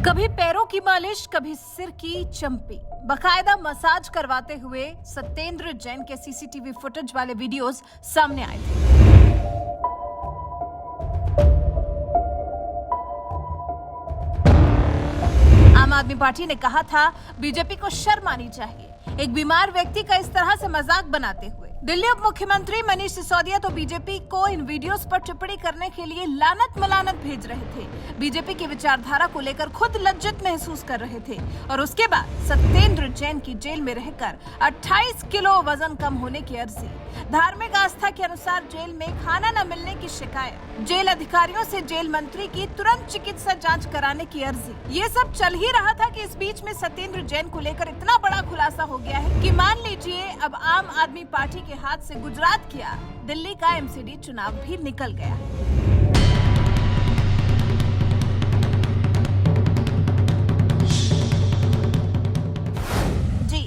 कभी पैरों की मालिश, कभी सिर की चंपी, बकायदा मसाज करवाते हुए सत्येंद्र जैन के सीसीटीवी फुटेज वाले वीडियोस सामने आए थे। आम आदमी पार्टी ने कहा था बीजेपी को शर्म आनी चाहिए, एक बीमार व्यक्ति का इस तरह से मजाक बनाते हुए। दिल्ली उप मुख्यमंत्री मनीष सिसोदिया तो बीजेपी को इन वीडियोस पर टिप्पणी करने के लिए लानत मलानत भेज रहे थे। बीजेपी की विचारधारा को लेकर खुद लज्जित महसूस कर रहे थे और उसके बाद सत्येंद्र जैन की जेल में रहकर 28 किलो वजन कम होने की अर्जी, धार्मिक आस्था के अनुसार जेल में खाना न मिलने की शिकायत, जेल अधिकारियों से जेल मंत्री की तुरंत चिकित्सा जांच कराने की अर्जी, ये सब चल ही रहा था कि इस बीच में सत्येंद्र जैन को लेकर इतना बड़ा खुलासा हो गया है कि मान लीजिए अब आम आदमी पार्टी के हाथ से गुजरात क्या दिल्ली का एमसीडी चुनाव भी निकल गया। जी,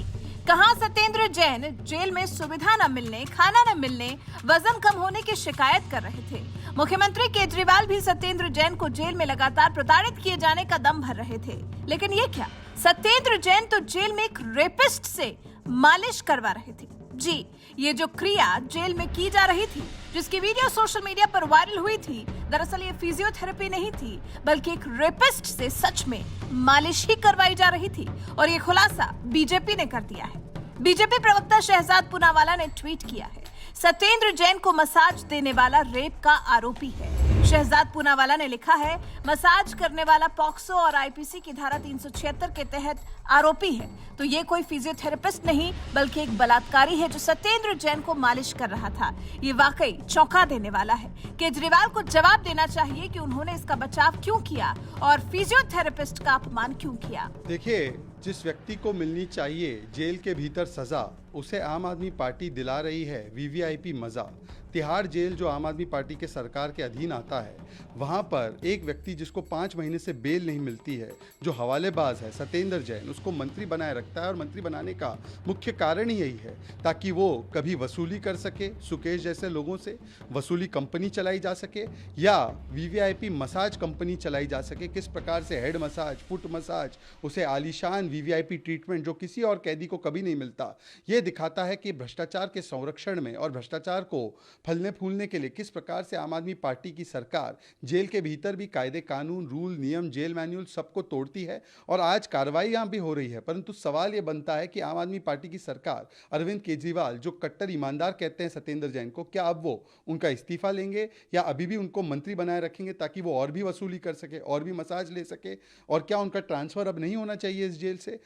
कहां सत्येंद्र जैन जेल में सुविधा न मिलने, खाना न मिलने, वजन कम होने की शिकायत कर रहे थे। मुख्यमंत्री केजरीवाल भी सत्येंद्र जैन को जेल में लगातार प्रताड़ित किए जाने का दम भर रहे थे। लेकिन ये क्या, सत्येंद्र जैन तो जेल में एक रेपिस्ट से मालिश करवा रहे थे। जी, ये जो क्रिया जेल में की जा रही थी, जिसकी वीडियो सोशल मीडिया पर वायरल हुई थी, दरअसल ये फिजियोथेरेपी नहीं थी, बल्कि एक रेपिस्ट से सच में मालिश ही करवाई जा रही थी। और ये खुलासा बीजेपी ने कर दिया है। बीजेपी प्रवक्ता शहजाद पूनावाला ने ट्वीट किया है, सत्येंद्र जैन को मसाज देने वाला रेप का आरोपी है। शहजाद पूनावाला ने लिखा है, मसाज करने वाला पॉक्सो और आईपीसी की धारा 376 के तहत आरोपी है, तो ये कोई फिजियोथेरेपिस्ट नहीं बल्कि एक बलात्कारी है जो सत्येंद्र जैन को मालिश कर रहा था। ये वाकई चौंका देने वाला है। केजरीवाल को जवाब देना चाहिए कि उन्होंने इसका बचाव क्यों किया और फिजियोथेरेपिस्ट का अपमान क्यों किया। देखिए, जिस व्यक्ति को मिलनी चाहिए जेल के भीतर सजा, उसे आम आदमी पार्टी दिला रही है वीवीआईपी मजा। तिहाड़ जेल जो आम आदमी पार्टी के सरकार के अधीन आता है, वहाँ पर एक व्यक्ति जिसको 5 महीने से बेल नहीं मिलती है, जो हवालेबाज है सत्येंद्र जैन, उसको मंत्री बनाए रखता है। और मंत्री बनाने का मुख्य कारण ही यही है ताकि वो कभी वसूली कर सके, सुकेश जैसे लोगों से वसूली कंपनी चलाई जा सके या वीवीआईपी मसाज कंपनी चलाई जा सके। किस प्रकार से हेड मसाज, फुट मसाज, उसे आलीशान वीवीआईपी ट्रीटमेंट जो किसी और कैदी को कभी नहीं मिलता, ये दिखाता है कि भ्रष्टाचार के संरक्षण में और भ्रष्टाचार को फलने फूलने के लिए किस प्रकार से आम आदमी पार्टी की सरकार जेल के भीतर भी कायदे कानून, रूल, नियम, जेल मैन्युअल सबको तोड़ती है। और आज कार्रवाई यहाँ भी हो रही है, परंतु सवाल ये बनता है कि आम आदमी पार्टी की सरकार, अरविंद केजरीवाल जो कट्टर ईमानदार कहते हैं सत्येंद्र जैन को, क्या अब वो उनका इस्तीफा लेंगे या अभी भी उनको मंत्री बनाए रखेंगे ताकि वो और भी वसूली कर सके, और भी मसाज ले सके? और क्या उनका ट्रांसफर अब नहीं होना चाहिए इस जेल से?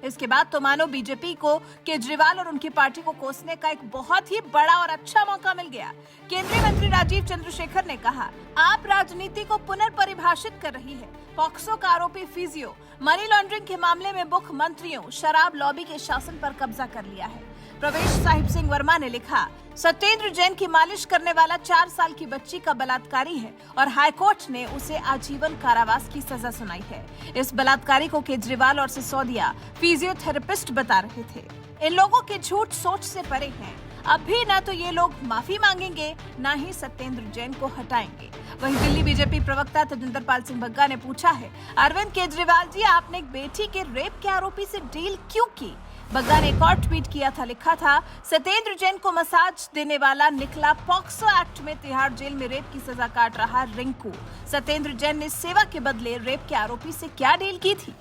इसके बाद तो मानो बीजेपी को केजरीवाल और उनकी पार्टी को कोसने का एक बहुत ही बड़ा और अच्छा मौका मिल गया। केंद्रीय मंत्री राजीव चंद्रशेखर ने कहा, आप राजनीति को पुनर्परिभाषित कर रही है। पॉक्सो का आरोपी फिजियो, मनी लॉन्ड्रिंग के मामले में मुख्यमंत्रियों, शराब लॉबी के शासन पर कब्जा कर लिया है। प्रवेश साहिब सिंह वर्मा ने लिखा, सत्येंद्र जैन की मालिश करने वाला 4 साल की बच्ची का बलात्कारी है और हाईकोर्ट ने उसे आजीवन कारावास की सजा सुनाई है। इस बलात्कारी को केजरीवाल और सिसोदिया फिजियोथेरेपिस्ट बता रहे थे। इन लोगों के झूठ सोच से परे हैं। अब भी ना तो ये लोग माफी मांगेंगे, ना ही सत्येंद्र जैन को हटाएंगे। वहीं दिल्ली बीजेपी प्रवक्ता तेजिंदर पाल सिंह बग्गा ने पूछा है, अरविंद केजरीवाल जी, आपने एक बेटी के रेप के आरोपी से डील क्यों की? बग्गा ने एक और ट्वीट किया था, लिखा था, सत्येंद्र जैन को मसाज देने वाला निकला पॉक्सो एक्ट में तिहाड़ जेल में रेप की सजा काट रहा रिंकू। सत्येंद्र जैन ने सेवा के बदले रेप के आरोपी से क्या डील की थी?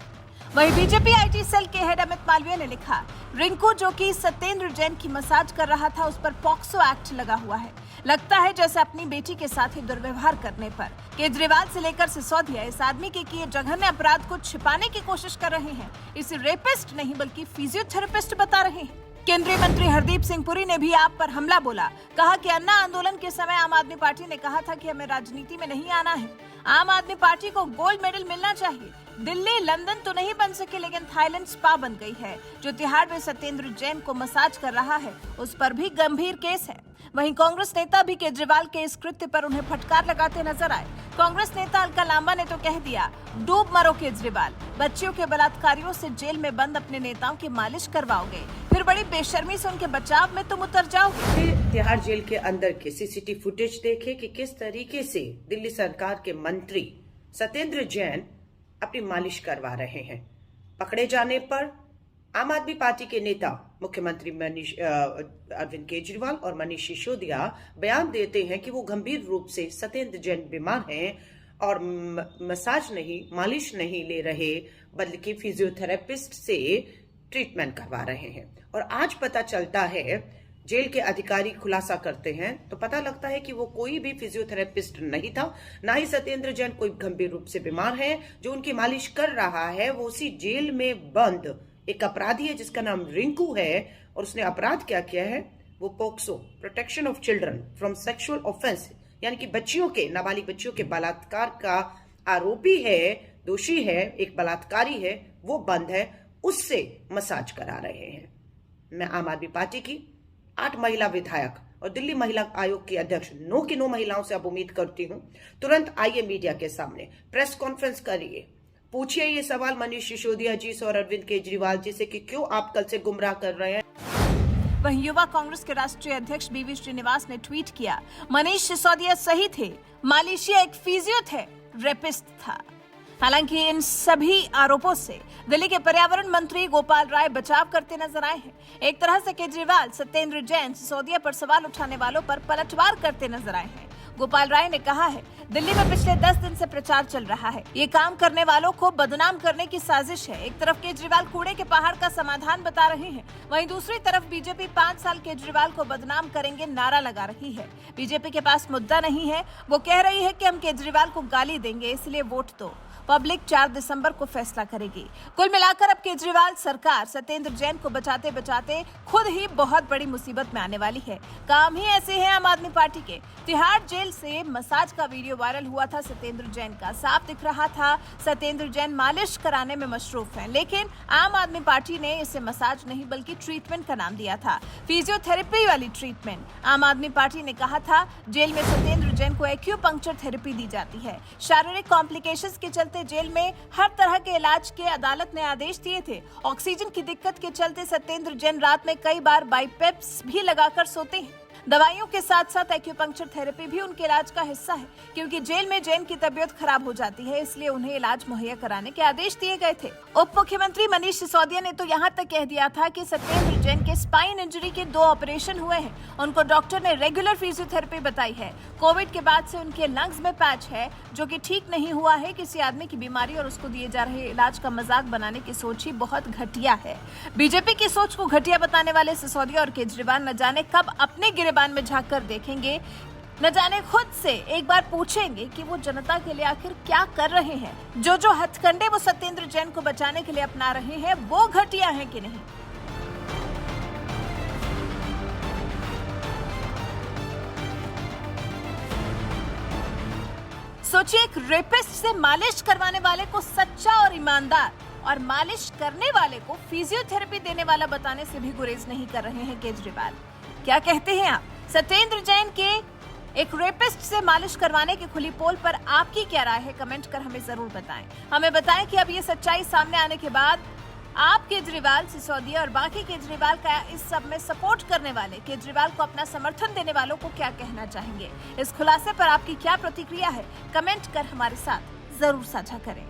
वहीं बीजेपी आईटी सेल के हेड अमित मालवीय ने लिखा, रिंकू जो कि सत्येंद्र जैन की मसाज कर रहा था, उस पर पॉक्सो एक्ट लगा हुआ है। लगता है जैसे अपनी बेटी के साथ ही दुर्व्यवहार करने पर केजरीवाल से लेकर सिसोदिया इस आदमी के किए जघन्य अपराध को छिपाने की कोशिश कर रहे हैं। इसे रेपिस्ट नहीं बल्कि फिजियोथेरेपिस्ट बता रहे हैं। केंद्रीय मंत्री हरदीप सिंह पुरी ने भी आप पर हमला बोला। कहा कि अन्ना आंदोलन के समय आम आदमी पार्टी ने कहा था कि हमें राजनीति में नहीं आना है। आम आदमी पार्टी को गोल्ड मेडल मिलना चाहिए। दिल्ली, लंदन तो नहीं बन सके, लेकिन थाईलैंड स्पा बन गई है। जो तिहाड़ में सत्येंद्र जैन को मसाज कर रहा है, उस पर भी गंभीर केस है। वहीं कांग्रेस नेता भी केजरीवाल के इस कृत्य पर उन्हें फटकार लगाते नजर आए। कांग्रेस नेता अलका लांबा ने तो कह दिया, डूब मरो केजरीवाल, बच्चियों के बलात्कारियों से जेल में बंद अपने नेताओं की मालिश करवाओगे, फिर बड़ी बेशर्मी से उनके बचाव में तुम उतर जाओगे। तिहाड़ जेल के अंदर के सीसीटीवी फुटेज देखे कि किस तरीके से दिल्ली सरकार के मंत्री सत्येंद्र जैन अपनी मालिश करवा रहे हैं। पकड़े जाने पर आम आदमी पार्टी के नेता मुख्यमंत्री अरविंद केजरीवाल और मनीष सिसोदिया बयान देते हैं कि वो गंभीर रूप से सत्येंद्र जैन बीमार हैं और मसाज नहीं, मालिश नहीं ले रहे, बल्कि फिजियोथेरेपिस्ट से ट्रीटमेंट करवा रहे हैं। और आज पता चलता है, जेल के अधिकारी खुलासा करते हैं तो पता लगता है कि वो कोई भी फिजियोथेरेपिस्ट नहीं था, ना ही सत्येंद्र जैन कोई गंभीर रूप से बीमार है। जो उनकी मालिश कर रहा है वो उसी जेल में बंद एक अपराधी है जिसका नाम रिंकू है। और उसने अपराध क्या किया है, वो POCSO, protection of children from sexual offence, यानी कि बच्चियों के, नाबालिग बच्चियों के बलात्कार का आरोपी है, दोषी है, एक बलात्कारी है, वो बंद है, उससे मसाज करा रहे हैं। मैं आम आदमी पार्टी की 8 महिला विधायक और दिल्ली महिला आयोग की अध्यक्ष 9 की 9 महिलाओं से अब उम्मीद करती हूं, तुरंत आइए मीडिया के सामने, प्रेस कॉन्फ्रेंस करिए, पूछिए ये सवाल मनीष सिसोदिया जी से और अरविंद केजरीवाल जी से कि क्यों आप कल से गुमराह कर रहे हैं। वहीं युवा कांग्रेस के राष्ट्रीय अध्यक्ष बीवी श्रीनिवास ने ट्वीट किया, मनीष सिसोदिया सही थे, मालिशिया एक फिजियो थे, रेपिस्ट था। हालांकि इन सभी आरोपों से दिल्ली के पर्यावरण मंत्री गोपाल राय बचाव करते नजर आए हैं। एक तरह से केजरीवाल, सत्येंद्र जैन, सिसोदिया पर सवाल उठाने वालों पर पलटवार करते नजर आए हैं। गोपाल राय ने कहा है, दिल्ली में पिछले 10 दिन से प्रचार चल रहा है, ये काम करने वालों को बदनाम करने की साजिश है। एक तरफ केजरीवाल कूड़े के पहाड़ का समाधान बता रहे हैं, वहीं दूसरी तरफ बीजेपी 5 साल केजरीवाल को बदनाम करेंगे नारा लगा रही है। बीजेपी के पास मुद्दा नहीं है, वो कह रही है कि हम केजरीवाल को गाली देंगे, इसलिए वोट दो। पब्लिक 4 दिसंबर को फैसला करेगी। कुल मिलाकर अब केजरीवाल सरकार सत्येंद्र जैन को बचाते बचाते खुद ही बहुत बड़ी मुसीबत में आने वाली है। काम ही ऐसे हैं आम आदमी पार्टी के। तिहाड़ जेल से मसाज का वीडियो वायरल हुआ था सत्येंद्र जैन का, साफ दिख रहा था सत्येंद्र जैन मालिश कराने में मशरूफ हैं, लेकिन आम आदमी पार्टी ने इसे मसाज नहीं बल्कि ट्रीटमेंट का नाम दिया था, फिजियोथेरेपी वाली ट्रीटमेंट। आम आदमी पार्टी ने कहा था जेल में सत्येंद्र जैन को एक्यूपंक्चर थेरेपी दी जाती है। शारीरिक कॉम्प्लिकेशंस के चलते जेल में हर तरह के इलाज के अदालत ने आदेश दिए थे। ऑक्सीजन की दिक्कत के चलते सत्येंद्र जैन रात में कई बार बाइपेप्स भी लगाकर सोते हैं। दवाइयों के साथ साथ एक्यूपंक्चर थेरेपी भी उनके इलाज का हिस्सा है, क्योंकि जेल में जैन की तबीयत खराब हो जाती है, इसलिए उन्हें इलाज मुहैया कराने के आदेश दिए गए थे। उप मुख्यमंत्री मनीष सिसोदिया ने तो यहाँ तक कह दिया था कि सत्येंद्र जैन के स्पाइन इंजरी के 2 ऑपरेशन हुए हैं, उनको डॉक्टर ने रेगुलर फिजियोथेरेपी बताई है। कोविड के बाद से उनके लंग्स में पैच है जो कि ठीक नहीं हुआ है। किसी आदमी की बीमारी और उसको दिए जा रहे इलाज का मजाक बनाने की सोच ही बहुत घटिया है। बीजेपी की सोच को घटिया बताने वाले सिसोदिया और केजरीवाल न जाने कब अपने गिरेबान में झांक कर देखेंगे, न जाने खुद से एक बार पूछेंगे कि वो जनता के लिए आखिर क्या कर रहे हैं। जो हथकंडे वो सत्येंद्र जैन को बचाने के लिए अपना रहे हैं वो घटिया है कि नहीं। सोचिए, एक रेपिस्ट से मालिश करवाने वाले को सच्चा और ईमानदार और मालिश करने वाले को फिजियोथेरेपी देने वाला बताने से भी गुरेज नहीं कर रहे हैं केजरीवाल। क्या कहते हैं आप? सत्येंद्र जैन के एक रेपिस्ट से मालिश करवाने की खुली पोल पर आपकी क्या राय है? कमेंट कर हमें जरूर बताएं। हमें बताएं कि अब ये सच्चाई सामने आने के बाद आप केजरीवाल, सिसोदिया और बाकी केजरीवाल का इस सब में सपोर्ट करने वाले, केजरीवाल को अपना समर्थन देने वालों को क्या कहना चाहेंगे? इस खुलासे पर आपकी क्या प्रतिक्रिया है? कमेंट कर हमारे साथ जरूर साझा करें।